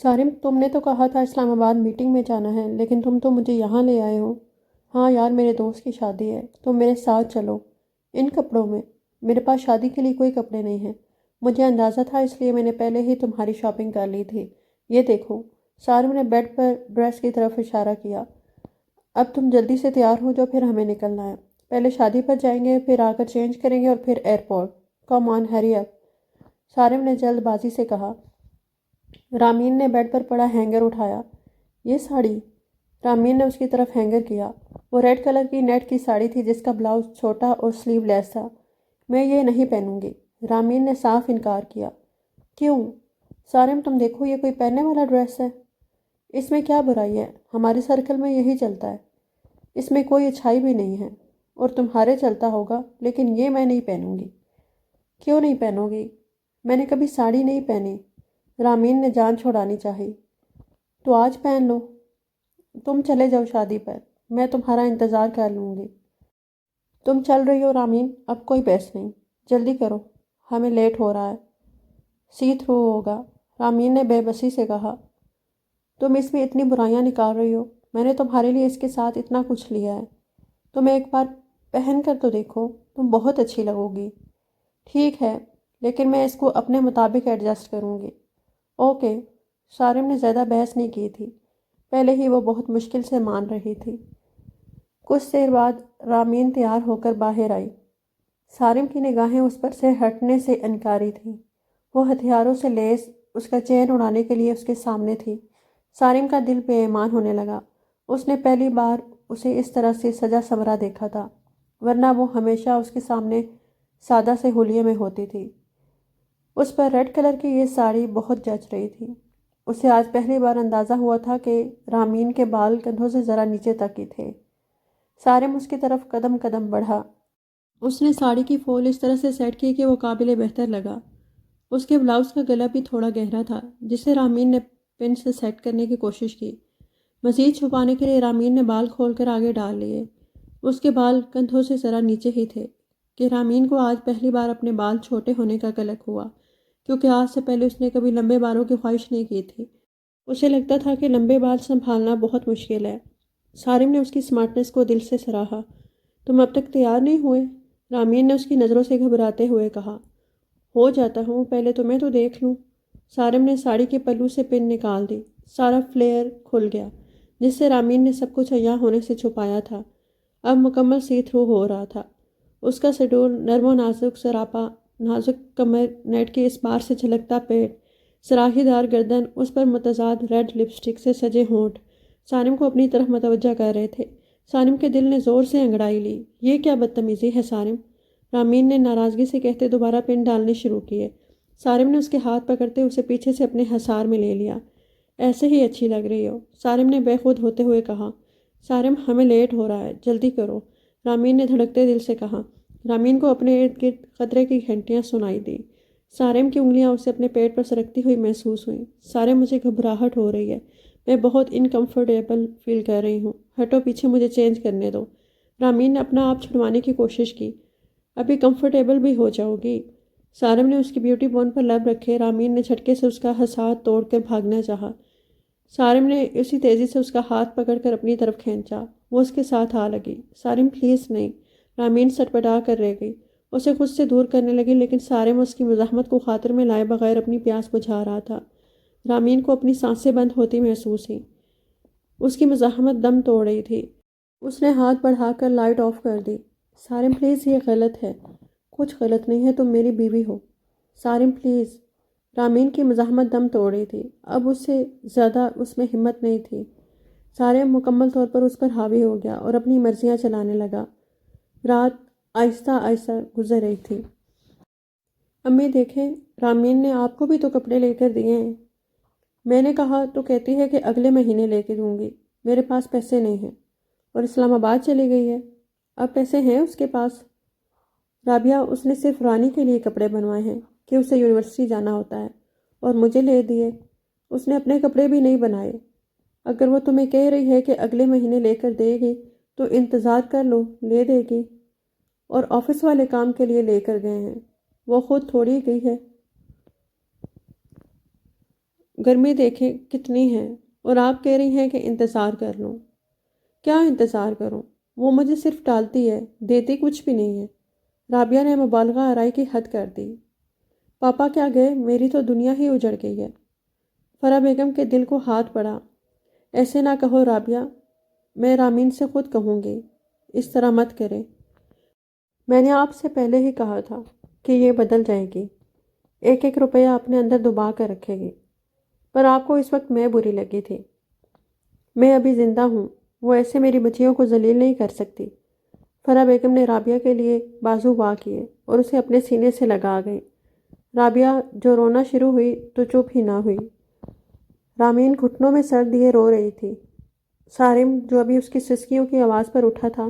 سارم، تم نے تو کہا تھا اسلام آباد میٹنگ میں جانا ہے، لیکن تم تو مجھے یہاں لے آئے ہو۔ ہاں یار، میرے دوست کی شادی ہے، تم میرے ساتھ چلو۔ ان کپڑوں میں؟ میرے پاس شادی کے لیے کوئی کپڑے نہیں ہیں۔ مجھے اندازہ تھا، اس لیے میں نے پہلے ہی تمہاری شاپنگ کر لی تھی۔ یہ دیکھو۔ سارم نے بیڈ پر ڈریس کی طرف اشارہ کیا۔ اب تم جلدی سے تیار ہو جاؤ، پھر ہمیں نکلنا ہے۔ پہلے شادی پر جائیں گے، پھر آ کر چینج کریں گے اور پھر ایئرپورٹ۔ کم آن ہری اپ، سارم نے جلد بازی سے کہا۔ رامین نے بیڈ پر پڑا ہینگر اٹھایا۔ یہ ساڑی؟ رامین نے اس کی طرف ہینگر کیا۔ وہ ریڈ کلر کی نیٹ کی ساڑی تھی جس کا بلاؤز چھوٹا اور سلیو لیس تھا۔ میں یہ نہیں پہنوں گی، رامین نے صاف انکار کیا۔ کیوں؟ سارم، تم دیکھو، یہ کوئی پہننے والا ڈریس ہے؟ اس میں کیا برائی ہے؟ ہمارے سرکل میں یہی چلتا ہے۔ اس میں کوئی اچھائی بھی نہیں ہے، اور تمہارے چلتا ہوگا، لیکن یہ میں نہیں پہنوں گی۔ کیوں نہیں پہنو گی؟ میں نے کبھی ساڑی نہیں پہنی، رامین نے جان چھوڑانی چاہی۔ تو آج پہن لو۔ تم چلے جاؤ شادی پر، میں تمہارا انتظار کر لوں گی۔ تم چل رہی ہو رامین، اب کوئی بحث نہیں، جلدی کرو، ہمیں لیٹ ہو رہا ہے۔ سی تھرو ہوگا، رامین نے بے بسی سے کہا۔ تم اس میں اتنی برائیاں نکال رہی ہو، میں نے تمہارے لیے اس کے ساتھ اتنا کچھ لیا ہے، تم ایک بار پہن کر تو دیکھو، تم بہت اچھی لگو گی۔ ٹھیک ہے، لیکن میں اس کو اپنے مطابق ایڈجسٹ کروں گی۔ اوکے۔ سارم نے زیادہ بحث نہیں کی تھی، پہلے ہی وہ بہت مشکل سے مان رہی تھی۔ کچھ دیر بعد رامین تیار ہو کر باہر آئی۔ سارم کی نگاہیں اس پر سے ہٹنے سے انکاری تھیں۔ وہ ہتھیاروں سے لیس اس کا چین اڑانے کے لیے اس کے سامنے تھی۔ سارم کا دل بے ایمان ہونے لگا۔ اس نے پہلی بار اسے اس طرح سے سجا سنورا دیکھا تھا، ورنہ وہ ہمیشہ اس کے سامنے سادہ سے حلیے میں ہوتی تھی۔ اس پر ریڈ کلر کی یہ ساڑی بہت جچ رہی تھی۔ اسے آج پہلی بار اندازہ ہوا تھا کہ رامین کے بال کندھوں سے ذرا نیچے تک ہی تھے۔ سارم اس کی طرف قدم قدم بڑھا۔ اس نے ساڑی کی فول اس طرح سے سیٹ کی کہ وہ قابل بہتر لگا۔ اس کے بلاؤز کا گلا بھی تھوڑا گہرا تھا، جسے رامین نے پن سے سیٹ کرنے کی کوشش کی۔ مزید چھپانے کے لیے رامین نے بال کھول کر آگے ڈال لیے۔ اس کے بال کندھوں سے ذرا نیچے ہی تھے کہ رامین کو آج پہلی بار اپنے بال چھوٹے ہونے کا کلک ہوا، کیونکہ آج سے پہلے اس نے کبھی لمبے بالوں کی خواہش نہیں کی تھی۔ اسے لگتا تھا کہ لمبے بال سنبھالنا بہت مشکل ہے۔ سارم نے اس کی سمارٹنس کو دل سے سراہا۔ تم اب تک تیار نہیں ہوئے؟ رامین نے اس کی نظروں سے گھبراتے ہوئے کہا۔ ہو جاتا ہوں، پہلے تمہیں تو دیکھ لوں۔ سارم نے ساڑی کے پلو سے پن نکال دی۔ سارا فلیئر کھل گیا، جس سے رامین نے سب کچھ عیاں ہونے سے چھپایا تھا، اب مکمل سی تھرو ہو رہا تھا۔ اس کا سڈول نرم و نازک سراپا، نازک کمر، نیٹ کے اس بار سے جھلکتا پیٹ، سراہی دار گردن، اس پر متضاد ریڈ لپسٹک سے سجے ہونٹ سارم کو اپنی طرف متوجہ کر رہے تھے۔ سارم کے دل نے زور سے انگڑائی لی۔ یہ کیا بدتمیزی ہے سارم؟ رامین نے ناراضگی سے کہتے دوبارہ پن ڈالنے شروع کیے۔ سارم نے اس کے ہاتھ پکڑتے اسے پیچھے سے اپنے حصار میں لے لیا۔ ایسے ہی اچھی لگ رہی ہو، سارم نے بے خود ہوتے ہوئے کہا۔ سارم، ہمیں لیٹ ہو رہا ہے، جلدی کرو، رامین نے دھڑکتے دل سے کہا۔ رامین کو اپنے ارد گرد خطرے کی گھنٹیاں سنائی دی۔ سارم کی انگلیاں اسے اپنے پیٹ پر سرکتی ہوئی محسوس ہوئیں۔ سارم، مجھے گھبراہٹ ہو رہی ہے، میں بہت انکمفرٹیبل فیل کر رہی ہوں، ہٹو پیچھے، مجھے چینج کرنے دو۔ رامین نے اپنا آپ چھڑوانے کی کوشش کی۔ ابھی کمفرٹیبل بھی ہو جاؤ گی؟ سارم نے اس کی بیوٹی بون پر لب رکھے۔ رامین نے جھٹکے سے اس کا حصار توڑ کر بھاگنا چاہا۔ سارم نے اسی تیزی سے اس کا ہاتھ پکڑ کر اپنی طرف کھینچا۔ وہ اس کے ساتھ آ لگی۔ سارم، پلیز نہیں، رامین سٹپٹا کر رہ گئی۔ اسے خود سے دور کرنے لگی، لیکن سارم اس کی مزاحمت کو خاطر میں لائے بغیر اپنی پیاس بجھا رہا تھا۔ رامین کو اپنی سانسیں بند ہوتی محسوس ہوئیں۔ اس کی مزاحمت دم توڑ رہی تھی۔ اس نے ہاتھ بڑھا کر لائٹ آف کر دی۔ سارم، پلیز، یہ غلط ہے۔ کچھ غلط نہیں ہے، تم میری بیوی ہو۔ سارم، پلیز۔ رامین کی مزاحمت دم توڑ رہی تھی، اب اس سے زیادہ اس میں ہمت نہیں تھی۔ سارم مکمل طور پر اس پر حاوی ہو گیا اور اپنی مرضیاں چلانے لگا۔ رات آہستہ آہستہ گزر رہی تھی۔ امی دیکھیں، رامین نے آپ کو بھی تو کپڑے لے کر دیے ہیں۔ میں نے کہا تو کہتی ہے کہ اگلے مہینے لے کے دوں گی۔ میرے پاس پیسے نہیں ہیں، اور اسلام آباد چلی گئی ہے۔ اب پیسے ہیں اس کے پاس؟ رابعہ، اس نے صرف رانی کے لیے کپڑے بنوائے ہیں کہ اسے یونیورسٹی جانا ہوتا ہے، اور مجھے لے دیے۔ اس نے اپنے کپڑے بھی نہیں بنائے۔ اگر وہ تمہیں کہہ رہی ہے کہ اگلے مہینے لے کر دے گی تو انتظار کر لو، لے دے گی۔ اور آفس والے کام کے لیے لے کر گئے ہیں، وہ خود تھوڑی گئی ہے۔ گرمی دیکھیں کتنی ہے، اور آپ کہہ رہی ہیں کہ انتظار کر لوں۔ کیا انتظار کروں؟ وہ مجھے صرف ٹالتی ہے، دیتی کچھ بھی نہیں ہے۔ رابعہ نے مبالغہ آرائی کی حد کر دی۔ پاپا کیا گئے؟ میری تو دنیا ہی اجڑ گئی ہے۔ فرح بیگم کے دل کو ہاتھ پڑا۔ ایسے نہ کہو رابعہ، میں رامین سے خود کہوں گی، اس طرح مت کرے۔ میں نے آپ سے پہلے ہی کہا تھا کہ یہ بدل جائے گی، ایک ایک روپیہ اپنے اندر دبا کر رکھے گی، پر آپ کو اس وقت میں بری لگی تھی۔ میں ابھی زندہ ہوں، وہ ایسے میری بچیوں کو ذلیل نہیں کر سکتی۔ فرح بیگم نے رابعہ کے لیے بازو وا کیے اور اسے اپنے سینے سے لگا گئی۔ رابعہ جو رونا شروع ہوئی تو چپ ہی نہ ہوئی۔ رامین گھٹنوں میں سر دیے رو رہی تھی۔ سارم جو ابھی اس کی سسکیوں کی آواز پر اٹھا تھا،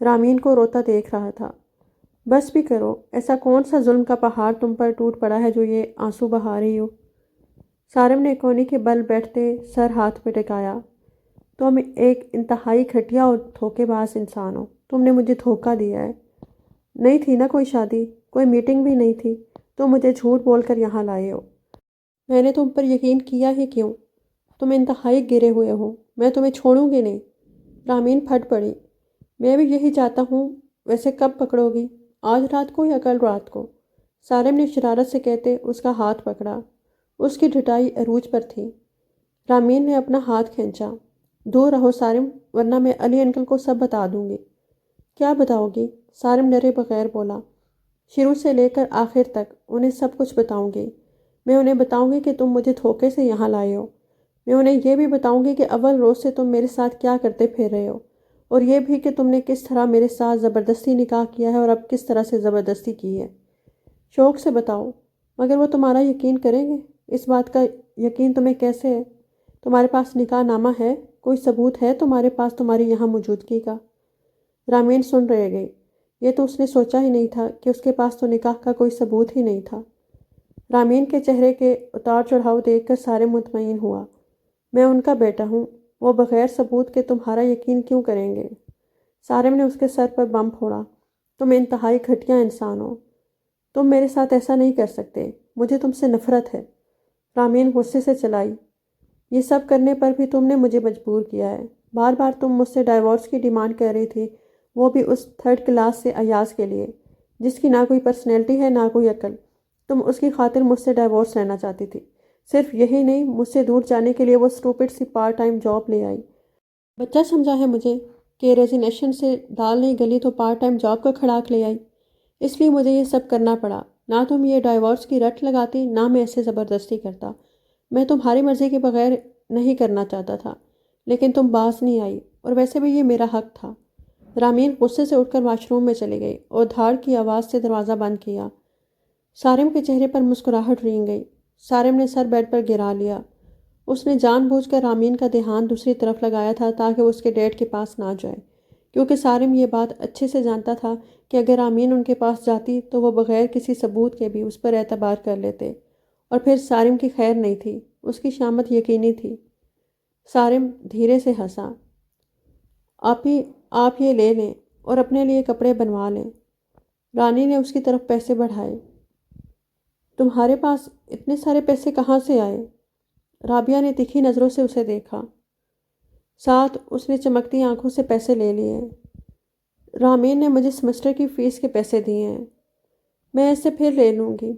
رامین کو روتا دیکھ رہا تھا۔ بس بھی کرو، ایسا کون سا ظلم کا پہاڑ تم پر ٹوٹ پڑا ہے جو یہ آنسو بہا رہی ہو؟ سارم نے کونی کے بل بیٹھتے سر ہاتھ پہ ٹکایا۔ تم ایک انتہائی گھٹیا اور دھوکے باز انسان ہو، تم نے مجھے دھوکہ دیا ہے۔ نہیں تھی نا کوئی شادی، کوئی میٹنگ بھی نہیں تھی، تم مجھے جھوٹ بول کر یہاں لائے ہو۔ میں نے تم پر یقین کیا ہی کیوں؟ تم انتہائی گرے ہوئے ہو، میں تمہیں چھوڑوں گی نہیں۔ رامین پھٹ پڑی۔ میں بھی یہی چاہتا ہوں، ویسے کب پکڑو گی؟ آج رات کو یا کل رات کو؟ سارم نے شرارت سے کہتے اس کا ہاتھ پکڑا۔ اس کی ڈھٹائی عروج پر تھی۔ رامین نے اپنا ہاتھ کھینچا۔ دور رہو سارم، ورنہ میں علی انکل کو سب بتا دوں گی۔ کیا بتاؤ گی؟ سارم ڈرے بغیر بولا۔ شروع سے لے کر آخر تک انہیں سب کچھ بتاؤں گی۔ میں انہیں بتاؤں گی کہ تم مجھے دھوکے سے یہاں لائے ہو۔ میں انہیں یہ بھی بتاؤں گی کہ اول روز سے تم میرے ساتھ کیا کرتے پھر رہے ہو، اور یہ بھی کہ تم نے کس طرح میرے ساتھ زبردستی نکاح کیا ہے اور اب کس طرح سے زبردستی کی ہے۔ شوق سے بتاؤ، مگر وہ تمہارا یقین کریں گے؟ اس بات کا یقین تمہیں کیسے ہے؟ تمہارے پاس نکاح نامہ ہے؟ کوئی ثبوت ہے تمہارے پاس تمہاری یہاں موجودگی کا؟ رامین سن رہ گئی۔ یہ تو اس نے سوچا ہی نہیں تھا کہ اس کے پاس تو نکاح کا کوئی ثبوت ہی نہیں تھا۔ رامین کے چہرے کے اتار چڑھاؤ دیکھ کر سارے مطمئن ہوا۔ میں ان کا بیٹا ہوں، وہ بغیر ثبوت کے تمہارا یقین کیوں کریں گے؟ سارم نے اس کے سر پر بم پھوڑا۔ تم انتہائی گھٹیا انسان ہو، تم میرے ساتھ ایسا نہیں کر سکتے، مجھے تم سے نفرت ہے۔ رامین غصے سے چلائی۔ یہ سب کرنے پر بھی تم نے مجھے مجبور کیا ہے۔ بار بار تم مجھ سے ڈائیورس کی ڈیمانڈ کر رہی تھی، وہ بھی اس تھرڈ کلاس سے ایاز کے لیے، جس کی نہ کوئی پرسنالٹی ہے نہ کوئی عقل۔ تم اس کی خاطر مجھ سے ڈائیورس لینا چاہتی تھی۔ صرف یہی نہیں، مجھ سے دور جانے کے لیے وہ اسٹوپڈ سی پارٹ ٹائم جاب لے آئی۔ بچہ سمجھا ہے مجھے کہ ریزینیشن سے دال نہیں گلی تو پارٹ ٹائم جاب کا کھڑاک لے آئی۔ اس لیے مجھے یہ سب کرنا پڑا۔ نہ تم یہ ڈائیورس کی رٹ لگاتی، نہ میں ایسے زبردستی کرتا۔ میں تمہاری مرضی کے بغیر نہیں کرنا چاہتا تھا، لیکن تم باز نہیں آئی، اور ویسے بھی یہ میرا حق تھا۔ رامین غصے سے اٹھ کر واش روم میں چلی گئی اور دھاڑ کی آواز سے دروازہ بند کیا۔ سارم کے چہرے پر مسکراہٹ رینگ گئی۔ سارم نے سر بیڈ پر گرا لیا۔ اس نے جان بوجھ کر رامین کا دھیان دوسری طرف لگایا تھا تاکہ وہ اس کے ڈیڈ کے پاس نہ جائے، کیونکہ سارم یہ بات اچھے سے جانتا تھا کہ اگر رامین ان کے پاس جاتی تو وہ بغیر کسی ثبوت کے بھی اس پر اعتبار کر لیتے، اور پھر سارم کی خیر نہیں تھی، اس کی شامت یقینی تھی۔ سارم دھیرے سے ہنسا۔ آپ یہ لے لیں اور اپنے لیے کپڑے بنوا لیں۔ رانی نے اس کی طرف پیسے بڑھائے۔ تمہارے پاس اتنے سارے پیسے کہاں سے آئے؟ رابعہ نے تکھی نظروں سے اسے دیکھا۔ ساتھ اس نے چمکتی آنکھوں سے پیسے لے لیے۔ رامین نے مجھے سمسٹر کی فیس کے پیسے دیے ہیں، میں ایسے پھر لے لوں گی۔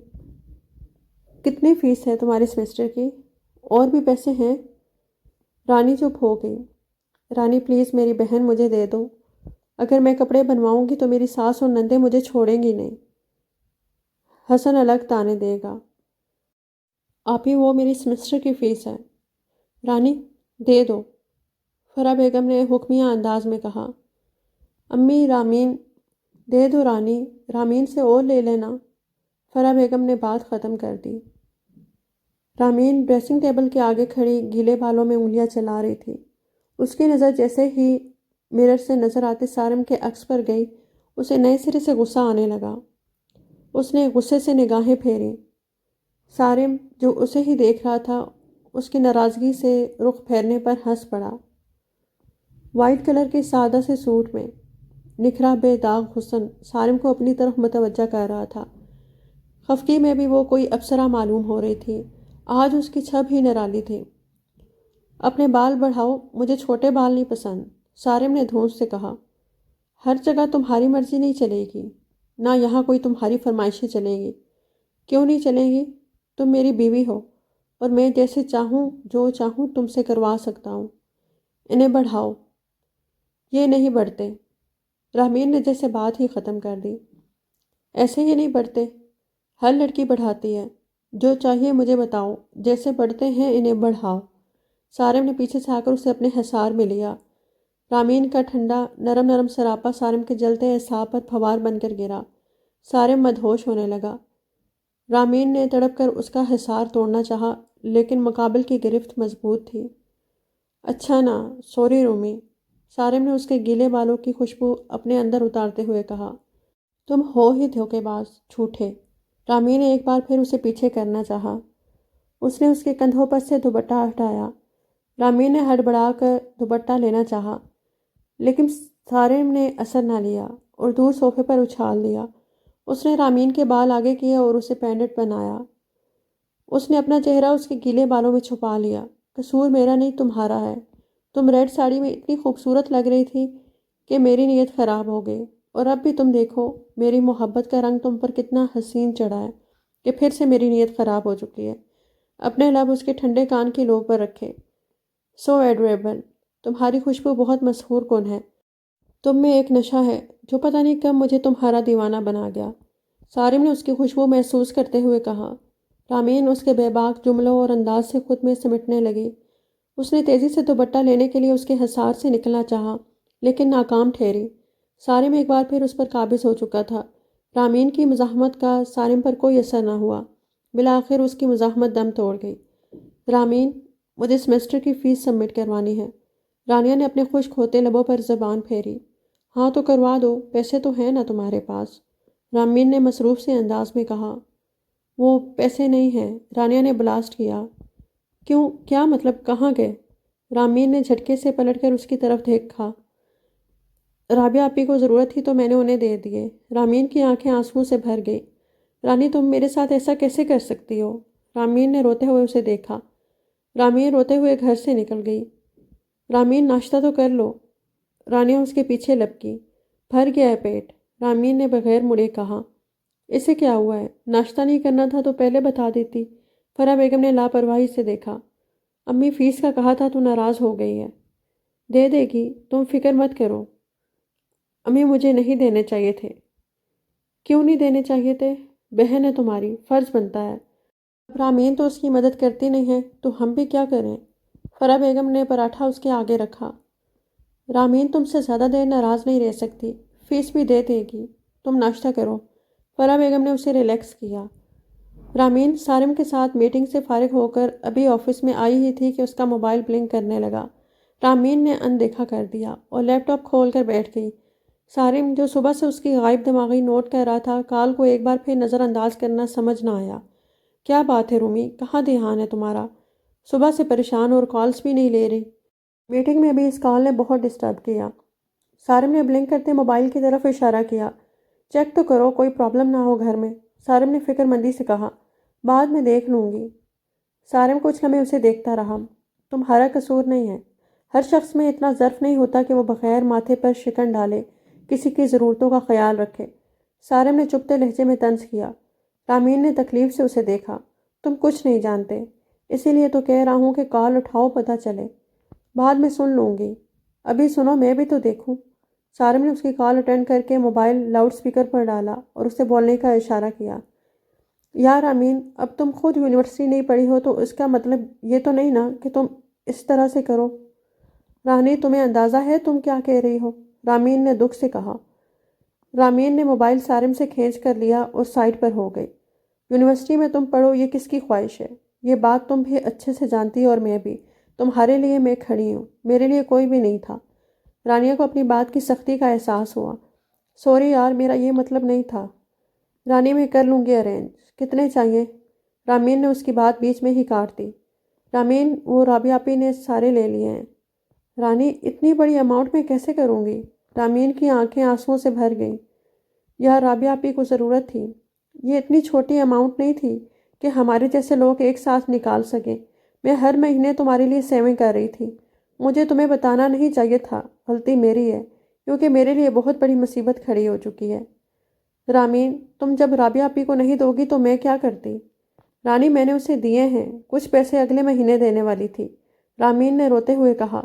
کتنی فیس ہے تمہارے سمسٹر کی؟ اور بھی پیسے ہیں؟ رانی چپ ہو گئی۔ رانی پلیز میری بہن مجھے دے دو، اگر میں کپڑے بنواؤں گی تو میری ساس اور نندے مجھے چھوڑیں گی نہیں۔ حسن الگ تانے دے گا۔ آپ ہی وہ میری سمسٹر کی فیس ہے۔ رانی دے دو، فرح بیگم نے حکمیہ انداز میں کہا۔ امی رامین دے دو رانی، رامین سے اور لے لینا۔ فرح بیگم نے بات ختم کر دی۔ رامین ڈریسنگ ٹیبل کے آگے کھڑی گیلے بالوں میں انگلیاں چلا رہی تھی۔ اس کی نظر جیسے ہی مرر سے نظر آتے سارم کے عکس پر گئی، اسے نئے سرے سے غصہ آنے لگا۔ اس نے غصے سے نگاہیں پھیریں۔ سارم جو اسے ہی دیکھ رہا تھا، اس کی ناراضگی سے رخ پھیرنے پر ہنس پڑا۔ وائٹ کلر کے سادہ سے سوٹ میں نکھرا بے داغ حسن سارم کو اپنی طرف متوجہ کر رہا تھا۔ خفگی میں بھی وہ کوئی ابصرہ معلوم ہو رہی تھی، آج اس کی چھب ہی نرالی تھی۔ اپنے بال بڑھاؤ، مجھے چھوٹے بال نہیں پسند، سارم نے دھونس سے کہا۔ ہر جگہ تمہاری مرضی نہیں چلے گی، نہ یہاں کوئی تمہاری فرمائشیں چلیں گی۔ کیوں نہیں چلیں گی؟ تم میری بیوی ہو اور میں جیسے چاہوں جو چاہوں تم سے کروا سکتا ہوں۔ انہیں بڑھاؤ۔ یہ نہیں بڑھتے۔ رحمین نے جیسے بات ہی ختم کر دی۔ ایسے ہی نہیں بڑھتے، ہر لڑکی بڑھاتی ہے۔ جو چاہیے مجھے بتاؤ، جیسے بڑھتے ہیں انہیں بڑھاؤ۔ سارم نے پیچھے سے آ کر اسے اپنے حصار میں لیا۔ رامین کا ٹھنڈا نرم نرم سراپا سارم کے جلتے اعصاب پر پھوار بن کر گرا۔ سارم مدہوش ہونے لگا۔ رامین نے تڑپ کر اس کا حصار توڑنا چاہا، لیکن مقابل کی گرفت مضبوط تھی۔ اچھا نا، سوری رومی، سارم نے اس کے گیلے بالوں کی خوشبو اپنے اندر اتارتے ہوئے کہا۔ تم ہو ہی دھوکے باز، جھوٹے۔ رامین نے ایک بار پھر اسے پیچھے کرنا چاہا۔ اس نے اس کے کندھوں پر سے دوپٹہ ہٹایا۔ رامین نے ہڑبڑا کر دوپٹہ لینا چاہا، لیکن سارم نے اثر نہ لیا اور دور صوفے پر اچھال دیا۔ اس نے رامین کے بال آگے کیے اور اسے پینڈنٹ بنایا۔ اس نے اپنا چہرہ اس کے گیلے بالوں میں چھپا لیا۔ قصور میرا نہیں، تمہارا ہے۔ تم ریڈ ساڑی میں اتنی خوبصورت لگ رہی تھی کہ میری نیت خراب ہو گئی، اور اب بھی تم دیکھو میری محبت کا رنگ تم پر کتنا حسین چڑھا ہے کہ پھر سے میری نیت خراب ہو چکی ہے۔ اپنے لب اس کے ٹھنڈے کان کی لوب پر رکھے۔ سو ایڈوریبل، تمہاری خوشبو بہت مسحور کن ہے۔ تم میں ایک نشہ ہے جو پتہ نہیں کب مجھے تمہارا دیوانہ بنا گیا۔ سارم نے اس کی خوشبو محسوس کرتے ہوئے کہا۔ رامین اس کے بے باک جملوں اور انداز سے خود میں سمٹنے لگی۔ اس نے تیزی سے دوپٹہ لینے کے لیے اس کے حصار سے نکلنا چاہا، لیکن ناکام ٹھہری۔ سارم ایک بار پھر اس پر قابض ہو چکا تھا۔ رامین کی مزاحمت کا سارم پر کوئی اثر نہ ہوا۔ بالآخر اس کی مزاحمت دم توڑ گئی۔ رامین، مجھے سیمسٹر کی فیس سبمٹ کروانی ہے۔ رانیہ نے اپنے خشک ہوتے لبوں پر زبان پھیری۔ ہاں تو کروا دو، پیسے تو ہیں نا تمہارے پاس؟ رامین نے مصروف سے انداز میں کہا۔ وہ پیسے نہیں ہیں، رانیہ نے بلاسٹ کیا۔ کیوں؟ کیا مطلب؟ کہاں گئے؟ رامین نے جھٹکے سے پلٹ کر اس کی طرف دیکھا۔ رابعہ آپی کو ضرورت تھی تو میں نے انہیں دے دیے۔ رامین کی آنکھیں آنسوؤں سے بھر گئی۔ رانی، تم میرے ساتھ ایسا کیسے کر سکتی ہو؟ رامین نے روتے ہوئے اسے دیکھا۔ رامین روتے ہوئے گھر سے نکل گئی۔ رامین، ناشتہ تو کر لو۔ رانیہ اس کے پیچھے لپکی۔ بھر گیا ہے پیٹ، رامین نے بغیر مڑے کہا۔ اسے کیا ہوا ہے؟ ناشتہ نہیں کرنا تھا تو پہلے بتا دیتی۔ فرح بیگم نے لاپرواہی سے دیکھا۔ امی فیس کا کہا تھا تو ناراض ہو گئی ہے۔ دے دے گی، تم فکر مت کرو۔ امی مجھے نہیں دینے چاہیے تھے۔ کیوں نہیں دینے چاہیے تھے؟ بہن ہے تمہاری، فرض بنتا ہے۔ اب رامین تو اس کی مدد کرتی نہیں ہے تو ہم بھی کیا کریں؟ فرح بیگم نے پراٹھا اس کے آگے رکھا۔ رامین تم سے زیادہ دیر ناراض نہیں رہ سکتی، فیس بھی دے دے گی، تم ناشتہ کرو۔ فرح بیگم نے اسے ریلیکس کیا۔ رامین سارم کے ساتھ میٹنگ سے فارغ ہو کر ابھی آفس میں آئی ہی تھی کہ اس کا موبائل بلنک کرنے لگا۔ رامین نے اندیکھا کر دیا اور لیپ ٹاپ کھول کر بیٹھ گئی۔ سارم، جو صبح سے اس کی غائب دماغی نوٹ کر رہا تھا، کال کو ایک بار پھر نظر انداز کرنا سمجھ نہ آیا۔ کیا بات ہے رومی، کہاں دھیان ہے تمہارا؟ صبح سے پریشان اور کالز بھی نہیں لے رہی۔ میٹنگ میں بھی اس کال نے بہت ڈسٹرب کیا۔ سارم نے بلنک کرتے موبائل کی طرف اشارہ کیا۔ چیک تو کرو کوئی پرابلم نہ ہو گھر میں، سارم نے فکر مندی سے کہا۔ بعد میں دیکھ لوں گی۔ سارم کچھ لمحے اسے دیکھتا رہا۔ تمہارا قصور نہیں ہے۔ ہر شخص میں اتنا ظرف نہیں ہوتا کہ وہ بغیر ماتھے پر شکن ڈالے کسی کی ضرورتوں کا خیال رکھے۔ سارم نے چپتے لہجے میں طنز کیا۔ رامین نے تکلیف سے اسے دیکھا۔ تم کچھ نہیں جانتے، اسی لیے تو کہہ رہا ہوں کہ کال اٹھاؤ، پتہ چلے۔ بعد میں سن لوں گی، ابھی سنو، میں بھی تو دیکھوں۔ سارم نے اس کی کال اٹینڈ کر کے موبائل لاؤڈ سپیکر پر ڈالا اور اسے بولنے کا اشارہ کیا۔ یار امین، اب تم خود یونیورسٹی نہیں پڑھی ہو تو اس کا مطلب یہ تو نہیں نا کہ تم اس طرح سے کرو۔ رانی، تمہیں اندازہ ہے تم کیا کہہ رہی ہو؟ رامین نے دکھ سے کہا۔ رامین نے موبائل سارم سے کھینچ کر لیا اور سائڈ پر ہو گئی۔ یونیورسٹی میں تم پڑھو یہ کس کی خواہش ہے؟ یہ بات تم بھی اچھے سے جانتی اور میں بھی۔ تمہارے لیے میں کھڑی ہوں، میرے لیے کوئی بھی نہیں تھا۔ رانیہ کو اپنی بات کی سختی کا احساس ہوا۔ سوری یار، میرا یہ مطلب نہیں تھا۔ رانی، میں کر لوں گی ارینج۔ کتنے چاہیے؟ رامین نے اس کی بات بیچ میں ہی کاٹ دی۔ رامین، وہ رابعہ آپی نے سارے لے لیے ہیں۔ رانی، اتنی بڑی اماؤنٹ میں کیسے کروں گی؟ رامین کی آنکھیں آنسوؤں سے بھر گئیں۔ یار رابعہ آپی کو ضرورت تھی، یہ اتنی چھوٹی اماؤنٹ نہیں تھی کہ ہمارے جیسے لوگ ایک ساتھ نکال سکیں۔ میں ہر مہینے تمہارے لیے سیونگ کر رہی تھی۔ مجھے تمہیں بتانا نہیں چاہیے تھا، غلطی میری ہے، کیونکہ میرے لیے بہت بڑی مصیبت کھڑی ہو چکی ہے۔ رامین، تم جب رابعہ آپی کو نہیں دو گی تو میں کیا کرتی؟ رانی، میں نے اسے دیے ہیں، کچھ پیسے اگلے مہینے دینے والی تھی، رامین نے روتے ہوئے کہا۔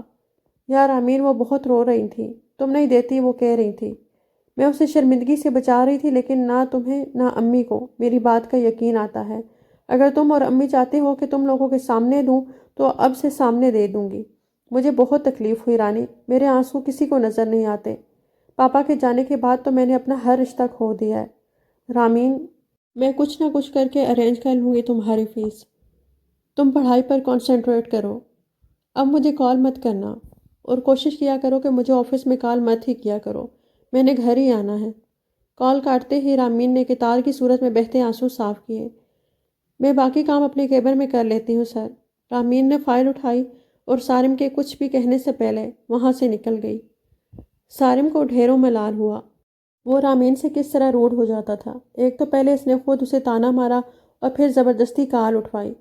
یا رامین، وہ بہت رو رہی تھی، تم نہیں دیتی وہ کہہ رہی تھی۔ میں اسے شرمندگی سے بچا رہی تھی، لیکن نہ تمہیں نہ امی کو میری بات کا یقین آتا ہے۔ اگر تم اور امی چاہتے ہو کہ تم لوگوں کے سامنے دوں تو اب سے سامنے دے دوں گی۔ مجھے بہت تکلیف ہوئی رانی، میرے آنسو کسی کو نظر نہیں آتے۔ پاپا کے جانے کے بعد تو میں نے اپنا ہر رشتہ کھو دیا ہے۔ رامین، میں کچھ نہ کچھ کر کے ارینج کر لوں گی تمہاری فیس۔ تم پڑھائی پر کنسنٹریٹ کرو۔ اب مجھے کال مت کرنا، اور کوشش کیا کرو کہ مجھے آفس میں کال مت ہی کیا کرو، میں نے گھر ہی آنا ہے۔ کال کاٹتے ہی رامین نے کتار کی صورت میں بہتے آنسو صاف کیے۔ میں باقی کام اپنے کیبن میں کر لیتی ہوں سر۔ رامین نے فائل اٹھائی اور سارم کے کچھ بھی کہنے سے پہلے وہاں سے نکل گئی۔ سارم کو ڈھیروں ملال ہوا۔ وہ رامین سے کس طرح روڈ ہو جاتا تھا۔ ایک تو پہلے اس نے خود اسے تانا مارا اور پھر زبردستی کال اٹھوائی۔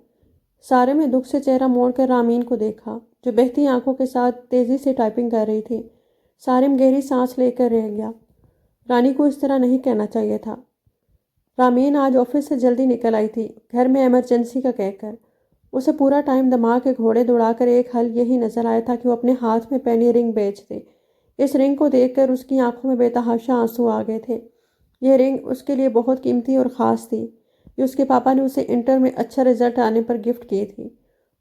سارم نے دکھ سے چہرہ موڑ کر رامین کو دیکھا، جو بہتی آنکھوں کے ساتھ تیزی سے ٹائپنگ کر رہی تھی۔ سارم گہری سانس لے کر رہ گیا۔ رانی کو اس طرح نہیں کہنا چاہیے تھا۔ رامین آج آفس سے جلدی نکل آئی تھی، گھر میں ایمرجنسی کا کہہ کر۔ اسے پورا ٹائم دماغ کے گھوڑے دوڑا کر ایک حل یہی نظر آیا تھا کہ وہ اپنے ہاتھ میں پہنی رنگ بیچ دے۔ اس رنگ کو دیکھ کر اس کی آنکھوں میں بے تحاشا آنسو آ گئے تھے۔ یہ رنگ اس کے لیے بہت قیمتی اور خاص تھی۔ یہ اس کے پاپا نے اسے انٹر میں اچھا رزلٹ آنے پر گفٹ کی تھی۔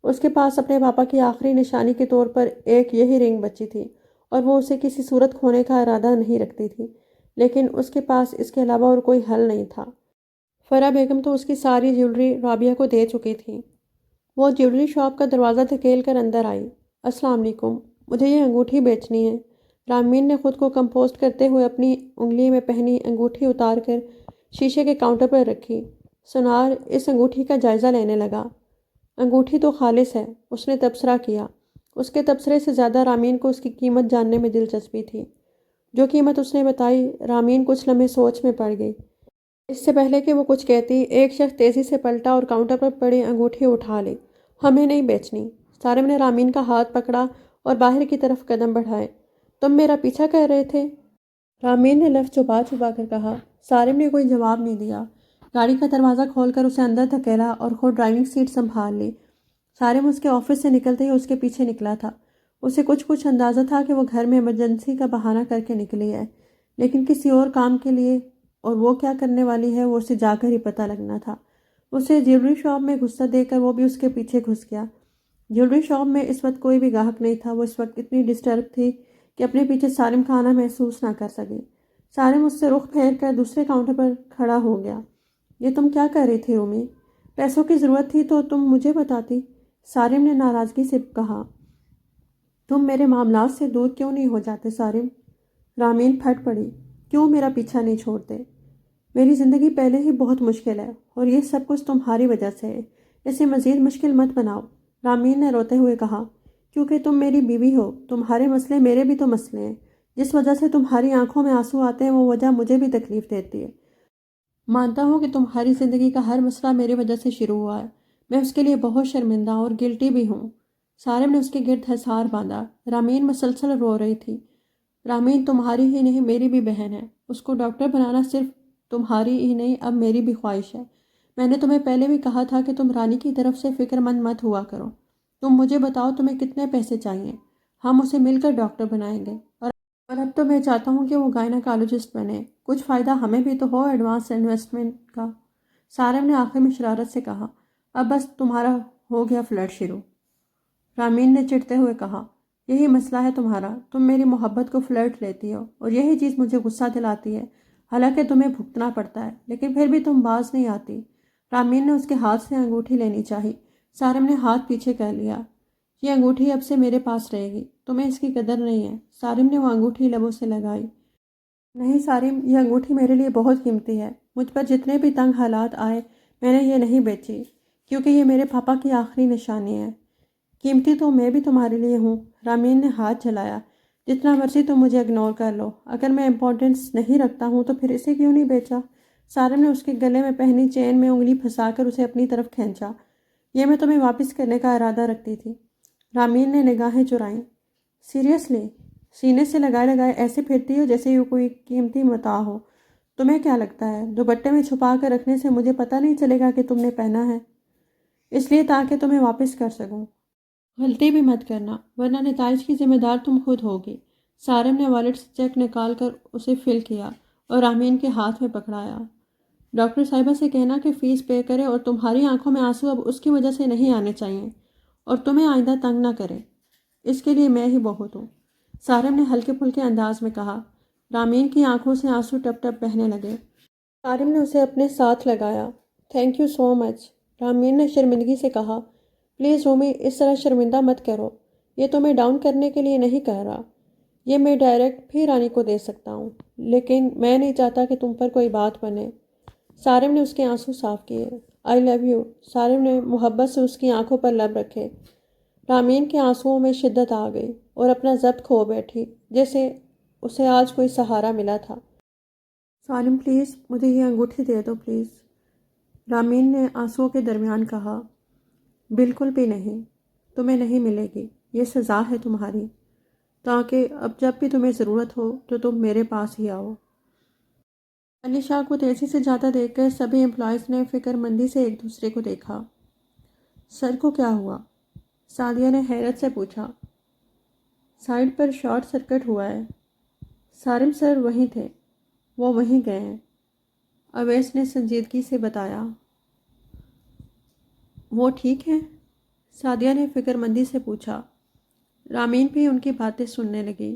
اس کے پاس اپنے پاپا کی آخری نشانی کے طور پر ایک یہی رنگ بچی تھی، اور وہ اسے کسی صورت کھونے کا ارادہ نہیں رکھتی تھی، لیکن اس کے پاس اس کے علاوہ اور کوئی حل نہیں تھا۔ فرح بیگم تو اس کی ساری جیولری رابعہ کو دے چکی تھی۔ وہ جیولری شاپ کا دروازہ دھکیل کر اندر آئی۔ السلام علیکم، مجھے یہ انگوٹھی بیچنی ہے۔ رامین نے خود کو کمپوزڈ کرتے ہوئے اپنی انگلی میں پہنی انگوٹھی اتار کر شیشے کے کاؤنٹر پر رکھی۔ سونار اس انگوٹھی کا جائزہ لینے لگا۔ انگوٹھی تو خالص ہے، اس نے تبصرہ کیا۔ اس کے تبصرے سے زیادہ رامین کو اس کی قیمت جاننے میں دلچسپی تھی۔ جو قیمت اس نے بتائی، رامین کچھ لمحے سوچ میں پڑ گئی۔ اس سے پہلے کہ وہ کچھ کہتی، ایک شخص تیزی سے پلٹا اور کاؤنٹر پر پڑی انگوٹھی اٹھا لی۔ ہمیں نہیں بیچنی۔ سارم نے رامین کا ہاتھ پکڑا اور باہر کی طرف قدم بڑھائے۔ تم میرا پیچھا کر رہے تھے؟ رامین نے لفظ چھپا چھپا کر کہا۔ سارم نے کوئی جواب نہیں دیا۔ گاڑی کا دروازہ کھول کر اسے اندر دھکیلا اور خود ڈرائیونگ سیٹ سنبھال لی۔ سارم اس کے آفس سے نکلتے ہی اس کے پیچھے نکلا تھا۔ اسے کچھ اندازہ تھا کہ وہ گھر میں ایمرجنسی کا بہانہ کر کے نکلی ہے، لیکن کسی اور کام کے لیے، اور وہ کیا کرنے والی ہے وہ اسے جا کر ہی پتہ لگنا تھا۔ اسے جیولری شاپ میں غصہ دے کر وہ بھی اس کے پیچھے گھس گیا۔ جیولری شاپ میں اس وقت کوئی بھی گاہک نہیں تھا۔ وہ اس وقت اتنی ڈسٹرب تھی کہ اپنے پیچھے سارم کا آنا محسوس نہ کر سکی۔ سارم اس سے رخ پھیر کر دوسرے کاؤنٹر پر کھڑا ہو گیا۔ یہ تم کیا کر رہی تھی رومی؟ پیسوں کی ضرورت تھی تو تم مجھے بتاتی، سارم نے ناراضگی سے کہا۔ تم میرے معاملات سے دور کیوں نہیں ہو جاتے سارم؟ رامین پھٹ پڑی۔ کیوں میرا پیچھا نہیں چھوڑتے؟ میری زندگی پہلے ہی بہت مشکل ہے، اور یہ سب کچھ تمہاری وجہ سے ہے۔ اسے مزید مشکل مت بناؤ، رامین نے روتے ہوئے کہا۔ کیونکہ تم میری بیوی ہو، تمہارے مسئلے میرے بھی تو مسئلے ہیں۔ جس وجہ سے تمہاری آنکھوں میں آنسو آتے ہیں وہ وجہ مجھے بھی تکلیف دیتی ہے۔ مانتا ہوں کہ تمہاری زندگی کا ہر مسئلہ میری وجہ سے شروع ہوا ہے۔ میں اس کے لیے بہت شرمندہ اور گلٹی بھی ہوں۔ سارم نے اس کے گرد حصار باندھا۔ رامین مسلسل رو رہی تھی۔ رامین تمہاری ہی نہیں میری بھی بہن ہے۔ اس کو ڈاکٹر بنانا صرف تمہاری ہی نہیں اب میری بھی خواہش ہے۔ میں نے تمہیں پہلے بھی کہا تھا کہ تم رانی کی طرف سے فکر مند مت ہوا کرو۔ تم مجھے بتاؤ تمہیں کتنے پیسے چاہیے، ہم اسے مل کر ڈاکٹر بنائیں گے، اور اب تو میں چاہتا ہوں کہ وہ گائناکالوجسٹ بنے، کچھ فائدہ ہمیں بھی تو ہو ایڈوانس انویسٹمنٹ کا۔ سارم نے آخر میں شرارت سے کہا۔ اب بس تمہارا ہو گیا فلرٹ شروع، رامین نے چڑھتے ہوئے کہا۔ یہی مسئلہ ہے تمہارا، تم میری محبت کو فلرٹ لیتی ہو، اور یہی چیز مجھے غصہ دلاتی ہے۔ حالانکہ تمہیں بھگتنا پڑتا ہے، لیکن پھر بھی تم باز نہیں آتی۔ رامین نے اس کے ہاتھ سے انگوٹھی لینی چاہی۔ سارم نے ہاتھ پیچھے کر لیا۔ یہ انگوٹھی اب سے میرے پاس رہے گی، تمہیں اس کی قدر نہیں ہے۔ سارم نے وہ انگوٹھی لبوں سے لگائی۔ نہیں سارم، یہ انگوٹھی میرے لیے بہت قیمتی ہے۔ مجھ پر جتنے بھی تنگ حالات آئے میں نے یہ نہیں بیچی، کیونکہ یہ میرے پاپا کی آخری نشانی ہے۔ قیمتی تو میں بھی تمہارے لیے ہوں۔ رامین نے ہاتھ جھلایا۔ جتنا مرضی تم مجھے اگنور کر لو، اگر میں امپورٹنس نہیں رکھتا ہوں تو پھر اسے کیوں نہیں بیچا؟ سارم نے اس کے گلے میں پہنی چین میں انگلی پھنسا کر اسے اپنی طرف کھینچا۔ یہ میں تمہیں واپس کرنے کا ارادہ رکھتی تھی۔ رامین نے نگاہیں چرائیں۔ سیریسلی؟ سینے سے لگائے لگائے ایسے پھرتی ہو جیسے یہ کوئی قیمتی متاع ہو۔ تمہیں کیا لگتا ہے دوپٹے میں چھپا کر رکھنے سے مجھے پتہ نہیں چلے گا کہ تم نے پہنا ہے؟ اس لیے تاکہ تمہیں واپس کر سکوں۔ غلطی بھی مت کرنا ورنہ نتائج کی ذمہ دار تم خود ہوگی۔ سارم نے والیٹ سے چیک نکال کر اسے فل کیا اور رامین کے ہاتھ میں پکڑایا۔ ڈاکٹر صاحبہ سے کہنا کہ فیس پے کرے اور تمہاری آنکھوں میں آنسو اب اس کی وجہ سے نہیں آنے چاہیے اور تمہیں آئندہ تنگ نہ کرے۔ اس کے لیے میں ہی بہت ہوں، سارم نے ہلکے پھلکے انداز میں کہا۔ رامین کی آنکھوں سے آنسو ٹپ ٹپ بہنے لگے۔ سارم نے اسے اپنے ساتھ لگایا۔ Thank you so much, ramen نے شرمندگی سے کہا۔ پلیز رومی اس طرح شرمندہ مت کرو، یہ تمہیں ڈاؤن کرنے کے لیے نہیں کہہ رہا۔ یہ میں ڈائریکٹ بھی رانی کو دے سکتا ہوں، لیکن میں نہیں چاہتا کہ تم پر کوئی بات بنے۔ سارم نے اس کے آنسو صاف کیے۔ آئی لو یو، سارم نے محبت سے اس کی آنکھوں پر لب رکھے۔ رامین کے آنسوؤں میں شدت آ گئی اور اپنا ضبط کھو بیٹھی، جیسے اسے آج کوئی سہارا ملا تھا۔ سارم پلیز مجھے یہ انگوٹھی دے دو پلیز، رامین نے آنسوؤں کے درمیان کہا۔ بالکل بھی نہیں، تمہیں نہیں ملے گی، یہ سزا ہے تمہاری، تاکہ اب جب بھی تمہیں ضرورت ہو تو تم میرے پاس ہی آؤ۔ علی شاہ کو تیزی سے جاتا دیکھ کر سبھی امپلائیز نے فکر مندی سے ایک دوسرے کو دیکھا۔ سر کو کیا ہوا؟ سعدیہ نے حیرت سے پوچھا۔ سائڈ پر شارٹ سرکٹ ہوا ہے۔ سارم سر وہیں تھے، وہ وہیں گئے ہیں، اویس نے سنجیدگی سے بتایا۔ وہ ٹھیک ہے؟ سعدیہ نے فکر مندی سے پوچھا۔ رامین بھی ان کی باتیں سننے لگی۔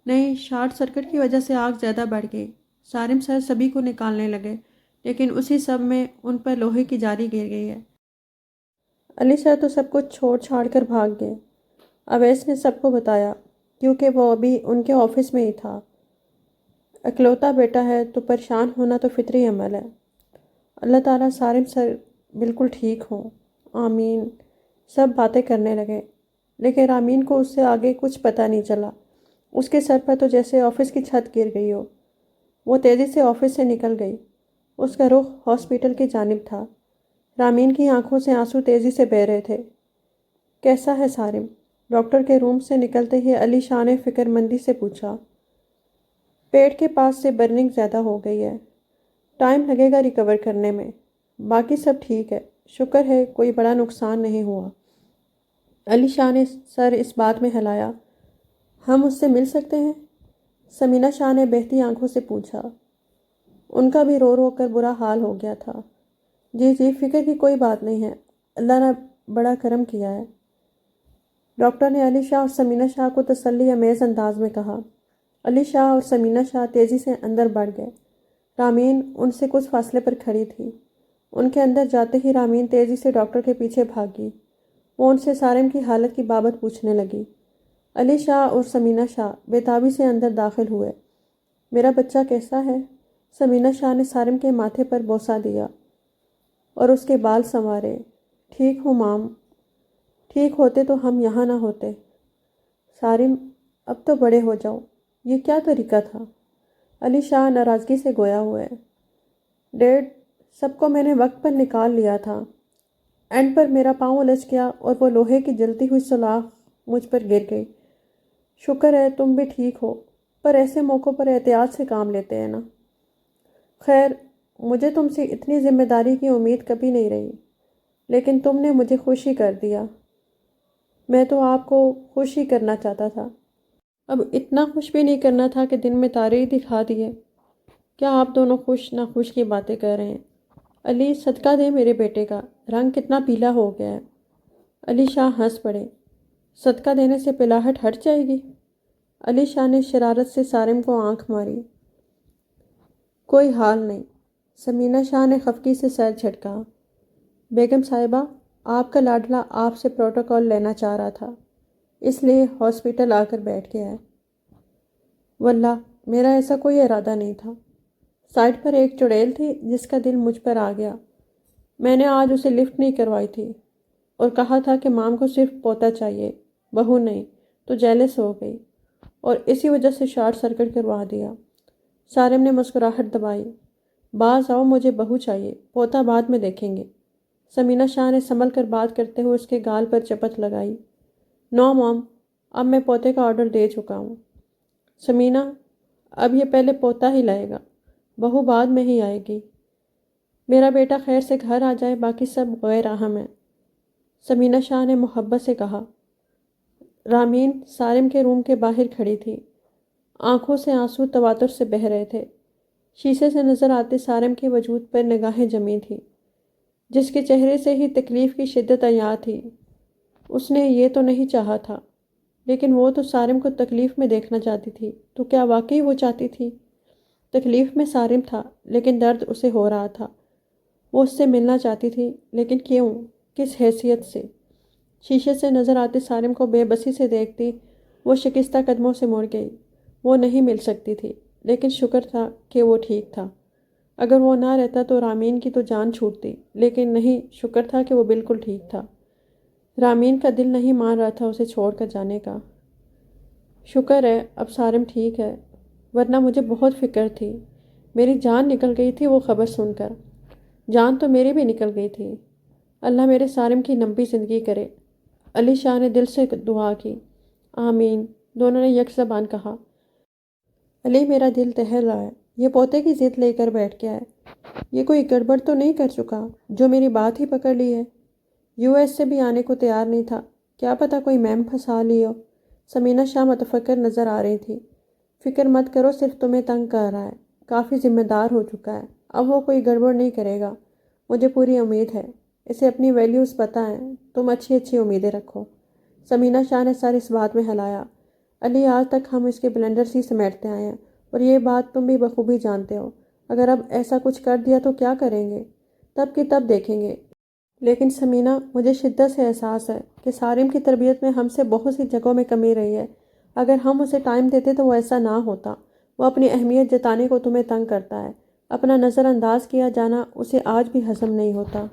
نہیں، شارٹ سرکٹ کی وجہ سے آگ زیادہ بڑھ گئی۔ سارم سر سبھی کو نکالنے لگے، لیکن اسی سب میں ان پر لوہے کی جالی گر گئی ہے۔ علی سر تو سب کچھ چھوڑ چھاڑ کر بھاگ گئے، اویس نے سب کو بتایا، کیونکہ وہ ابھی ان کے آفس میں ہی تھا۔ اکلوتا بیٹا ہے تو پریشان ہونا تو فطری عمل ہے۔ اللہ تعالیٰ سارم سر بالکل ٹھیک ہوں، آمین۔ سب باتیں کرنے لگے، لیکن رامین کو اس سے آگے کچھ پتہ نہیں چلا۔ اس کے سر پر تو جیسے آفس کی چھت گر گئی ہو۔ وہ تیزی سے آفس سے نکل گئی۔ اس کا رخ ہاسپٹل کی جانب تھا۔ رامین کی آنکھوں سے آنسو تیزی سے بہہ رہے تھے۔ کیسا ہے سارم؟ ڈاکٹر کے روم سے نکلتے ہی علی شاہ نے فکر مندی سے پوچھا۔ پیٹ کے پاس سے برننگ زیادہ ہو گئی ہے، ٹائم لگے گا ریکور کرنے میں، باقی سب ٹھیک ہے، شکر ہے کوئی بڑا نقصان نہیں ہوا۔ علی شاہ نے سر اس بات میں ہلایا۔ ہم اس سے مل سکتے ہیں؟ سمینہ شاہ نے بہتی آنکھوں سے پوچھا۔ ان کا بھی رو رو کر برا حال ہو گیا تھا۔ جی جی، فکر کی کوئی بات نہیں ہے، اللہ نے بڑا کرم کیا ہے، ڈاکٹر نے علی شاہ اور سمینہ شاہ کو تسلی امیز انداز میں کہا۔ علی شاہ اور سمینہ شاہ تیزی سے اندر بڑھ گئے۔ رامین ان سے کچھ فاصلے پر کھڑی تھی۔ ان کے اندر جاتے ہی رامین تیزی سے ڈاکٹر کے پیچھے بھاگی۔ وہ ان سے سارم کی حالت کی بابت پوچھنے لگی۔ علی شاہ اور سمینہ شاہ بےتابی سے اندر داخل ہوئے۔ میرا بچہ کیسا ہے؟ سمینہ شاہ نے سارم کے ماتھے پر بوسہ دیا اور اس کے بال سنوارے۔ ٹھیک ہوں مام، ٹھیک ہوتے تو ہم یہاں نہ ہوتے۔ سارم اب تو بڑے ہو جاؤ، یہ کیا طریقہ تھا؟ علی شاہ ناراضگی سے گویا ہوئے۔ ڈیڈ، سب کو میں نے وقت پر نکال لیا تھا، اینڈ پر میرا پاؤں الجھ گیا اور وہ لوہے کی جلتی ہوئی سلاخ مجھ پر گر گئی۔ شکر ہے تم بھی ٹھیک ہو، پر ایسے موقعوں پر احتیاط سے کام لیتے ہیں نا۔ خیر، مجھے تم سے اتنی ذمہ داری کی امید کبھی نہیں رہی، لیکن تم نے مجھے خوش ہی کر دیا۔ میں تو آپ کو خوش ہی کرنا چاہتا تھا، اب اتنا خوش بھی نہیں کرنا تھا کہ دن میں تارے ہی دکھا دیے۔ کیا آپ دونوں خوش نہ خوش کی باتیں کر رہے ہیں؟ علی، صدقہ دے میرے بیٹے کا، رنگ کتنا پیلا ہو گیا ہے۔ علی شاہ ہنس پڑے۔ صدقہ دینے سے پلاہٹ ہٹ جائے گی؟ علی شاہ نے شرارت سے سارم کو آنکھ ماری۔ کوئی حال نہیں، سمینہ شاہ نے خفگی سے سر جھٹکا۔ بیگم صاحبہ، آپ کا لاڈلا آپ سے پروٹوکول لینا چاہ رہا تھا، اس لیے ہاسپٹل آ کر بیٹھ گیا ہے۔ واللہ میرا ایسا کوئی ارادہ نہیں تھا، سائٹ پر ایک چڑیل تھی جس کا دل مجھ پر آ گیا۔ میں نے آج اسے لفٹ نہیں کروائی تھی اور کہا تھا کہ مام کو صرف پوتا چاہیے، بہو نہیں، تو جیلس ہو گئی اور اسی وجہ سے شارٹ سرکٹ کروا دیا۔ سارم نے مسکراہٹ دبائی۔ باز آؤ، مجھے بہو چاہیے، پوتا بعد میں دیکھیں گے۔ سمینہ شاہ نے سنبھل کر بات کرتے ہوئے اس کے گال پر چپت لگائی۔ نو مام، اب میں پوتے کا آرڈر دے چکا ہوں۔ سمینہ، اب یہ پہلے پوتا ہی لائے گا، بہو بعد میں ہی آئے گی۔ میرا بیٹا خیر سے گھر آ جائے، باقی سب غیر اہم ہے، سمینہ شاہ نے محبت سے کہا۔ رامین سارم کے روم کے باہر کھڑی تھی، آنکھوں سے آنسو تواتر سے بہہ رہے تھے۔ شیشے سے نظر آتے سارم کے وجود پر نگاہیں جمی تھیں، جس کے چہرے سے ہی تکلیف کی شدت عیاں تھی۔ اس نے یہ تو نہیں چاہا تھا، لیکن وہ تو سارم کو تکلیف میں دیکھنا چاہتی تھی۔ تو کیا واقعی وہ چاہتی تھی؟ تکلیف میں سارم تھا، لیکن درد اسے ہو رہا تھا۔ وہ اس سے ملنا چاہتی تھی، لیکن کیوں؟ کس حیثیت سے؟ شیشے سے نظر آتے سارم کو بے بسی سے دیکھتی وہ شکستہ قدموں سے مڑ گئی۔ وہ نہیں مل سکتی تھی، لیکن شکر تھا کہ وہ ٹھیک تھا۔ اگر وہ نہ رہتا تو رامین کی تو جان چھوٹتی، لیکن نہیں، شکر تھا کہ وہ بالکل ٹھیک تھا۔ رامین کا دل نہیں مان رہا تھا اسے چھوڑ کر جانے کا۔ شکر ہے اب سارم ٹھیک ہے، ورنہ مجھے بہت فکر تھی۔ میری جان نکل گئی تھی وہ خبر سن کر۔ جان تو میری بھی نکل گئی تھی۔ اللہ میرے سارم کی لمبی زندگی کرے، علی شاہ نے دل سے دعا کی۔ آمین، دونوں نے یک زبان کہا۔ علی، میرا دل دہل رہا ہے، یہ پوتے کی ضد لے کر بیٹھ گیا ہے۔ یہ کوئی گڑبڑ تو نہیں کر چکا جو میری بات ہی پکڑ لی ہے؟ US سے بھی آنے کو تیار نہیں تھا، کیا پتہ کوئی میم پھنسا لی ہو۔ سمینہ شاہ متفکر نظر آ رہی تھی۔ فکر مت کرو، صرف تمہیں تنگ کر رہا ہے، کافی ذمہ دار ہو چکا ہے، اب وہ کوئی گڑبڑ نہیں کرے گا، مجھے پوری امید ہے۔ اسے اپنی ویلیوز پتہ ہیں، تم اچھی اچھی امیدیں رکھو۔ سمینہ شاہ نے سر اس بات میں ہلایا۔ علی، آج تک ہم اس کے بلنڈرز ہی سمیٹتے آئے ہیں، اور یہ بات تم بھی بخوبی جانتے ہو۔ اگر اب ایسا کچھ کر دیا تو کیا کریں گے؟ تب کی تب دیکھیں گے۔ لیکن سمینہ، مجھے شدت سے احساس ہے کہ سارم کی تربیت میں ہم سے بہت سی جگہوں میں کمی رہی ہے۔ اگر ہم اسے ٹائم دیتے تو وہ ایسا نہ ہوتا۔ وہ اپنی اہمیت جتانے کو تمہیں تنگ کرتا ہے، اپنا نظر انداز کیا جانا اسے آج بھی ہضم نہیں ہوتا۔